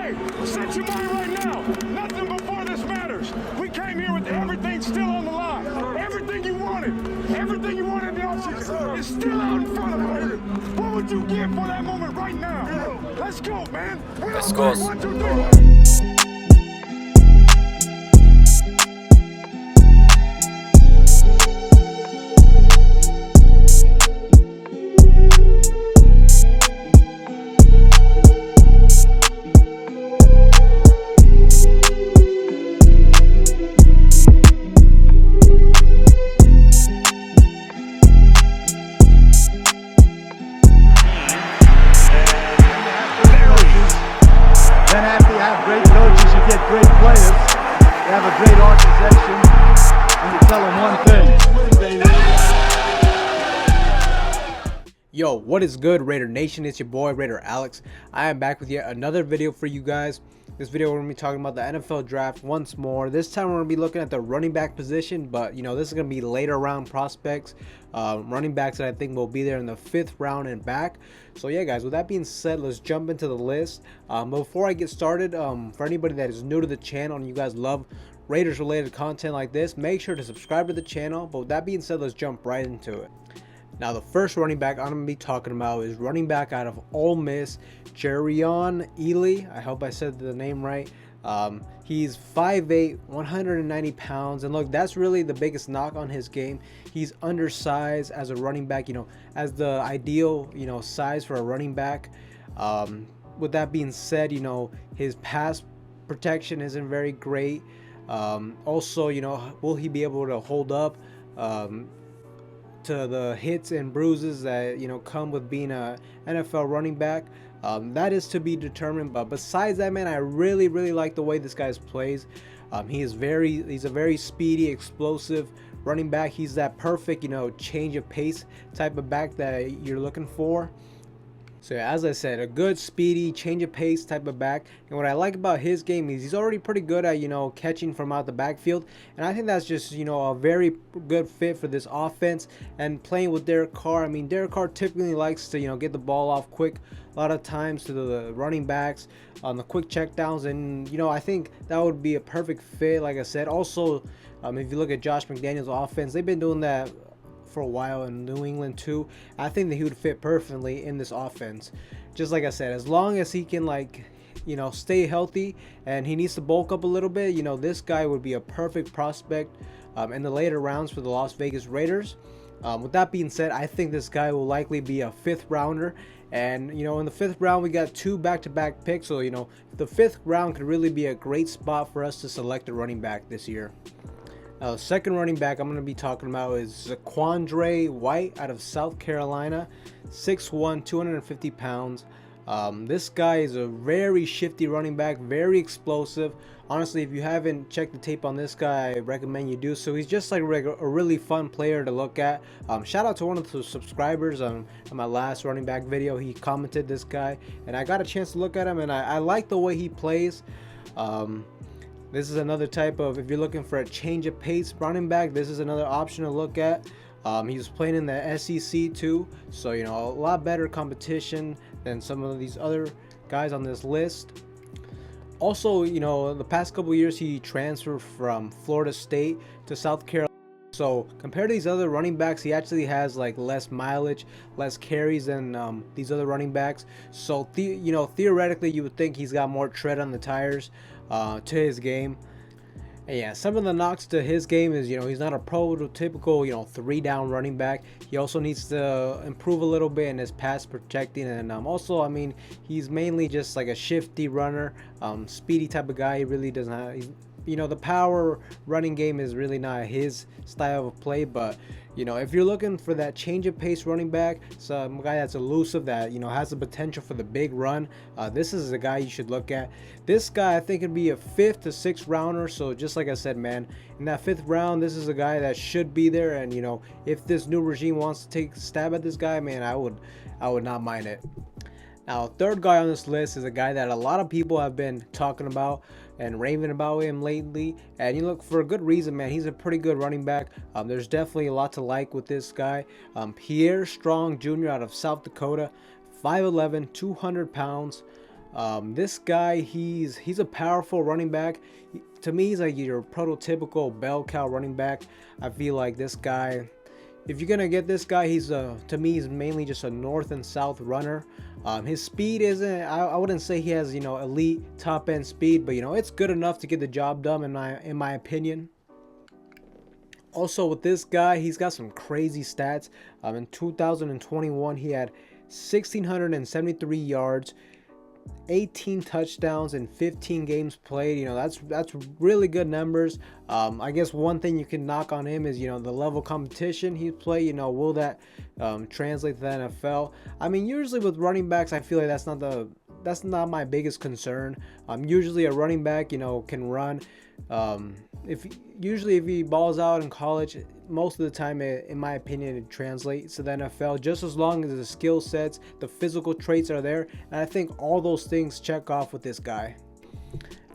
Hey, set your mind right now. Nothing before this matters. We came here with everything still on the line. Everything you wanted in the offseason is still out in front of you. What would you give for that moment right now? Let's go, man. Let's go. 1, 2, 3. Great coaches, you get great players. You have a great organization, and you tell them one thing. Yo, what is good, Raider Nation? It's your boy Raider Alex. I am back with yet another video for you guys. This video we're going to be talking about the NFL draft once more. This time we're going to be looking at the running back position, but you know, this is going to be later round prospects, running backs that I think will be there in the 5th round and back. So yeah guys, with that being said, let's jump into the list. Before I get started, for anybody that is new to the channel and you guys love Raiders related content like this, make sure to subscribe to the channel. But with that being said, let's jump right into it. Now, the first running back I'm going to be talking about is running back out of Ole Miss, JARRION EALY. I hope I said the name right. He's 5'8", 190 pounds. And look, that's really the biggest knock on his game. He's undersized as a running back, you know, as the ideal, you know, size for a running back. With that being said, you know, his pass protection isn't very great. Also, you know, will he be able to hold up to the hits and bruises that, you know, come with being a NFL running back? That is to be determined. But besides that, man, I really like the way this guy plays. He's a very speedy, explosive running back. He's that perfect, you know, change of pace type of back that you're looking for. So yeah, as I said, a good, speedy, change of pace type of back. And what I like about his game is he's already pretty good at, you know, catching from out the backfield. And I think that's just, you know, a very good fit for this offense. And playing with Derek Carr, I mean, Derek Carr typically likes to, you know, get the ball off quick a lot of times to the running backs on the quick checkdowns. And, you know, I think that would be a perfect fit, like I said. Also, if you look at Josh McDaniels' offense, they've been doing that for a while in New England too. I think that he would fit perfectly in this offense. Just like I said, as long as he can, like, you know, stay healthy, and he needs to bulk up a little bit, you know, this guy would be a perfect prospect in the later rounds for the Las Vegas Raiders. With that being said, I think this guy will likely be a 5th rounder. And, you know, in the 5th round, we got 2 back-to-back picks. So, you know, the 5th round could really be a great spot for us to select a running back this year. Now, the second running back I'm going to be talking about is Zaquandre White out of South Carolina, 6'1", 250 pounds. This guy is a very shifty running back, very explosive. Honestly, if you haven't checked the tape on this guy, I recommend you do so. He's just like a really fun player to look at. Shout out to one of the subscribers on my last running back video. He commented this guy, and I got a chance to look at him, and I like the way he plays. This is another type of, if you're looking for a change of pace running back, this is another option to look at. He was playing in the SEC too, so, you know, a lot better competition than some of these other guys on this list. Also, you know, the past couple years he transferred from Florida State to South Carolina. So compared to these other running backs, he actually has like less mileage, less carries than these other running backs. So you know, theoretically, you would think he's got more tread on the tires to his game. And yeah, some of the knocks to his game is, you know, he's not a prototypical, you know, 3-down running back. He also needs to improve a little bit in his pass protecting, and also, I mean, he's mainly just like a shifty runner, speedy type of guy. He really doesn't have, you know, the power running game is really not his style of play. But, you know, if you're looking for that change of pace running back, some guy that's elusive, that, you know, has the potential for the big run, this is a guy you should look at. This guy, I think, could be a 5th to 6th rounder. So just like I said, man, in that 5th round, this is a guy that should be there. And, you know, if this new regime wants to take a stab at this guy, man, I would not mind it. Now, third guy on this list is a guy that a lot of people have been talking about and raving about him lately, and you look for a good reason, man. He's a pretty good running back. There's definitely a lot to like with this guy. Pierre Strong Jr. out of South Dakota, 5'11", 200 pounds. This guy, he's a powerful running back. To me, he's like your prototypical bell cow running back. I feel like this guy, if you're gonna get this guy, he's to me he's mainly just a north and south runner. His speed isn't, I wouldn't say he has, you know, elite top end speed, but you know, it's good enough to get the job done in my opinion. Also with this guy, he's got some crazy stats. In 2021, he had 1,673 yards, 18 touchdowns in 15 games played. You know, that's really good numbers. I guess one thing you can knock on him is, you know, the level of competition he's played. You know, will that translate to the NFL? I mean, usually with running backs, I feel like that's not my biggest concern. Usually a running back, you know, can run. If he balls out in college, most of the time, in my opinion, it translates to the NFL, just as long as the skill sets, the physical traits are there. And I think all those things check off with this guy.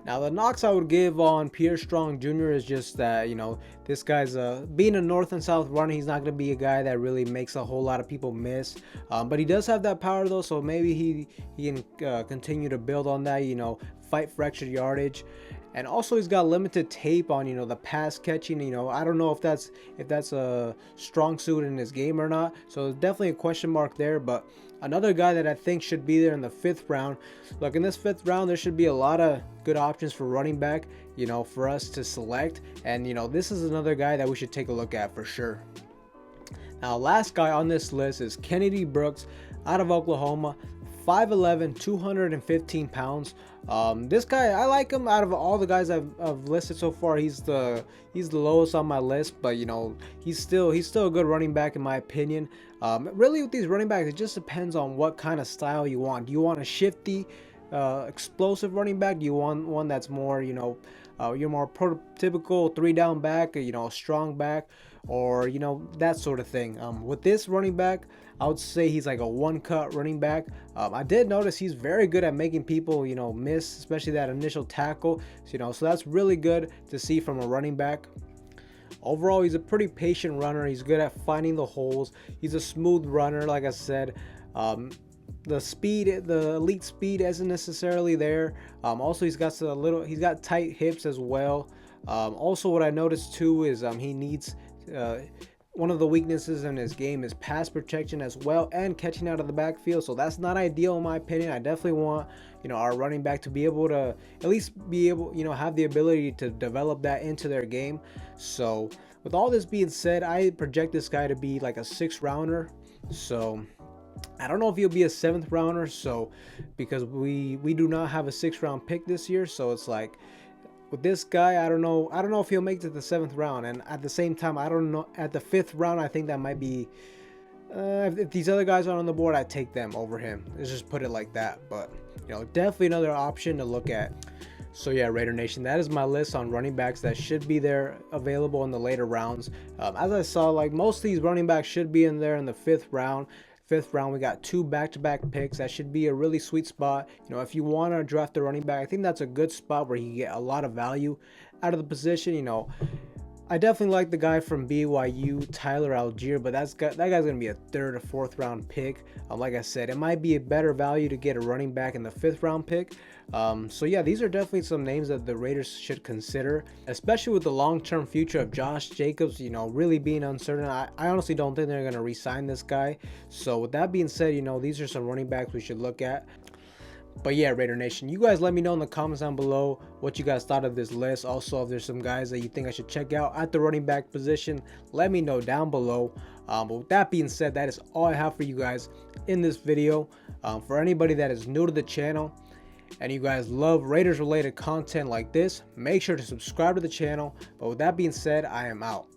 Now, the knocks I would give on Pierre Strong Jr. is just that, you know, this guy's being a north and south runner, he's not going to be a guy that really makes a whole lot of people miss. But he does have that power, though, so maybe he can continue to build on that, you know, fight for extra yardage. And also he's got limited tape on, you know, the pass catching. You know, I don't know if that's a strong suit in his game or not. So definitely a question mark there. But another guy that I think should be there in the 5th round. Look, in this 5th round, there should be a lot of good options for running back, you know, for us to select. And, you know, this is another guy that we should take a look at for sure. Now, last guy on this list is Kennedy Brooks out of Oklahoma. 5'11", 215 pounds. This guy, I like him. Out of all the guys I've listed so far, he's the lowest on my list, but you know, he's still a good running back in my opinion. Really with these running backs, it just depends on what kind of style you want. Do you want a shifty, explosive running back? Do you want one that's more, you know, your more prototypical 3-down back, you know, a strong back, or you know, that sort of thing? With this running back, I would say he's like a one-cut running back. I did notice he's very good at making people, you know, miss, especially that initial tackle. So, you know, so that's really good to see from a running back. Overall, he's a pretty patient runner. He's good at finding the holes. He's a smooth runner, like I said. The speed, the elite speed isn't necessarily there. Also, he's got tight hips as well. Also, what I noticed too is he needs one of the weaknesses in his game is pass protection as well, and catching out of the backfield. So that's not ideal in my opinion. I definitely want, you know, our running back to be able to at least be able, you know, have the ability to develop that into their game. So with all this being said, I project this guy to be like a 6th rounder. So I don't know if he'll be a 7th rounder, so because we do not have a 6th round pick this year. So it's like, with this guy, I don't know if he'll make it to the 7th round. And at the same time, I don't know, at the 5th round, I think that might be, if these other guys are on the board, I'd take them over him. Let's just put it like that. But, you know, definitely another option to look at. So yeah, Raider Nation, that is my list on running backs that should be there available in the later rounds. As I saw, like most of these running backs should be in there in the 5th round. 5th round, we got 2 back-to-back picks. That should be a really sweet spot. You know, if you want to draft a running back, I think that's a good spot where you get a lot of value out of the position. You know, I definitely like the guy from BYU, Tyler Algier, but that guy's gonna be a 3rd or 4th round pick. Like I said, it might be a better value to get a running back in the 5th round pick. So yeah, these are definitely some names that the Raiders should consider, especially with the long-term future of Josh Jacobs, you know, really being uncertain. I honestly don't think they're going to re-sign this guy. So with that being said, you know, these are some running backs we should look at. But yeah, Raider Nation, you guys let me know in the comments down below what you guys thought of this list. Also, if there's some guys that you think I should check out at the running back position, let me know down below. But with that being said, that is all I have for you guys in this video. For anybody that is new to the channel and you guys love Raiders related content like this, make sure to subscribe to the channel. But with that being said, I am out.